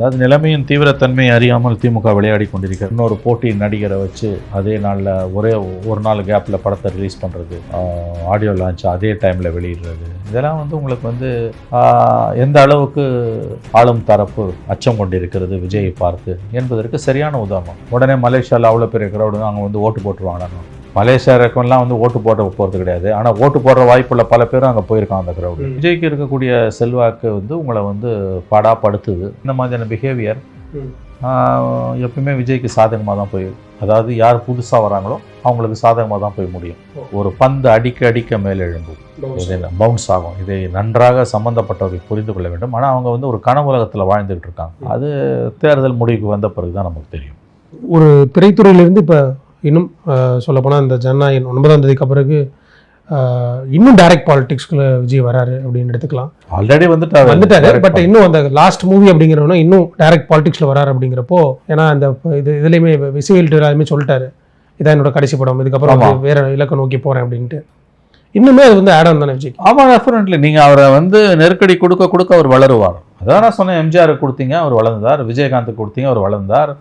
அதாவது நிலைமையின் தீவிரத்தன்மை அறியாமல் திமுக விளையாடி கொண்டிருக்கிறது. இன்னொரு போட்டி நடிகரை வச்சு அதே நாளில் ஒரே ஒரு நாள் கேப்பில் படத்தை ரிலீஸ் பண்ணுறது, ஆடியோ லான்ச் அதே டைமில் வெளியிடுறது, இதெல்லாம் உங்களுக்கு எந்த அளவுக்கு ஆளும் தரப்பு அச்சம் கொண்டிருக்கிறது விஜயை பார்த்து என்பதற்கு சரியான உதாரணம். உடனே மலேசியாவில் அவ்வளோ பெரிய கிரௌடு அங்கே ஓட்டு போட்டுருவாங்களான்னு. மலேசியாவுக்கெல்லாம் ஓட்டு போட போகிறது கிடையாது. ஆனால் ஓட்டு போடுற வாய்ப்புள்ள பல பேரும் அங்கே போயிருக்காங்க அந்த கிரௌடு. விஜய்க்கு இருக்கக்கூடிய செல்வாக்கு உங்களை பாடாப்படுத்துது. இந்த மாதிரியான பிஹேவியர் எப்பவுமே விஜய்க்கு சாதகமாக தான் போய், அதாவது யார் புதுசாக வராங்களோ அவங்களுக்கு சாதகமாக தான் போய் முடியும். ஒரு பந்து அடிக்க மேலே எழும்பும், பவுன்ஸ் ஆகும். இதை நன்றாக சம்பந்தப்பட்டவர்கள் புரிந்து கொள்ள வேண்டும். ஆனால் அவங்க ஒரு கனவுலகத்தில் வாழ்ந்துகிட்டு இருக்காங்க. அது தேர்தல் முடிவுக்கு வந்த பிறகு தான் நமக்கு தெரியும். ஒரு திரைத்துறையிலிருந்து இப்போ இன்னும் சொல்லப்போனால் இந்த ஜனநாயகம் 9ஆம் தேதிக்கு பிறகு இன்னும் டைரக்ட் பாலிடிக்ஸ்குள்ள விஜய் வராரு அப்படின்னு எடுத்துக்கலாம். ஆல்ரெடி வந்துட்டாரு. பட் இன்னும் அந்த லாஸ்ட் மூவி அப்படிங்கிறவனா இன்னும் டைரக்ட் பாலிடிக்ஸில் வராரு அப்படிங்கிறப்போ, ஏன்னா அந்த இதுலேயுமே விசுவல் எல்லாருமே சொல்லிட்டாரு, இதான் என்னோட கடைசி படம், இதுக்கப்புறம் வேற இலக்கை நோக்கி போகிறேன் அப்படின்ட்டு. இன்னுமே அது ஆட் ஆன் தானே விஜய்? ஆமாம், டெஃபினெட்லி. நீங்கள் அவரை நெருக்கடி கொடுக்க அவர் வளருவார். அதான் நான் சொன்னேன், எம்ஜிஆருக்கு கொடுத்தீங்க அவர் வளர்ந்தார், விஜயகாந்துக்கு கொடுத்தீங்க அவர் வளர்ந்தார்,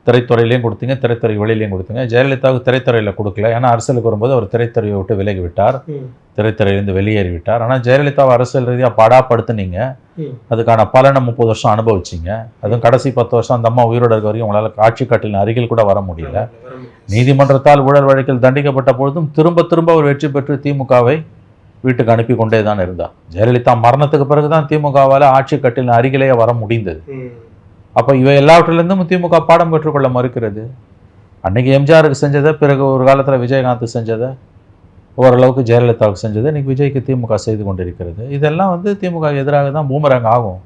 திரைத்துறையிலையும் கொடுத்தீங்க, திரைத்துறை வெளியிலையும் கொடுத்தீங்க. ஜெயலலிதாவுக்கு திரைத்துறையில் கொடுக்கல, ஏன்னா அரசியலுக்கு வரும்போது அவர் திரைத்துறையை விட்டு விலகி விட்டார், திரைத்துறையிலேருந்து வெளியேறி விட்டார். ஆனால் ஜெயலலிதாவை அரசியல் ரீதியாக பாடாப்படுத்துனீங்க, அதுக்கான பலனை 30 வருஷம் அனுபவிச்சிங்க. அதுவும் கடைசி 10 வருஷம் அந்த அம்மா உயிரோடு இருக்க வரைக்கும் உங்களால் ஆட்சி கட்டிலின் அருகில் கூட வர முடியல. நீதிமன்றத்தால் ஊழல் வழக்கில் தண்டிக்கப்பட்ட பொழுதும் திரும்ப அவர் வெற்றி பெற்று திமுகவை வீட்டுக்கு அனுப்பி கொண்டே தான் இருந்தார். ஜெயலலிதா மரணத்துக்கு பிறகுதான் திமுகவால் ஆட்சி கட்டிலின் அருகிலேயே வர முடிந்தது. அப்போ இவை எல்லாவற்றிலிருந்தும் திமுக பாடம் பெற்றுக்கொள்ள மறுக்கிறது. அன்னைக்கு எம்ஜிஆருக்கு செஞ்சதை, பிறகு ஒரு காலத்தில் விஜயகாந்த் செஞ்சதை, ஓரளவுக்கு ஜெயலலிதாவுக்கு செஞ்சதை இன்னைக்கு விஜய்க்கு திமுக செய்து கொண்டிருக்கிறது. இதெல்லாம் திமுக எதிராக தான் பூமரங் ஆகும்.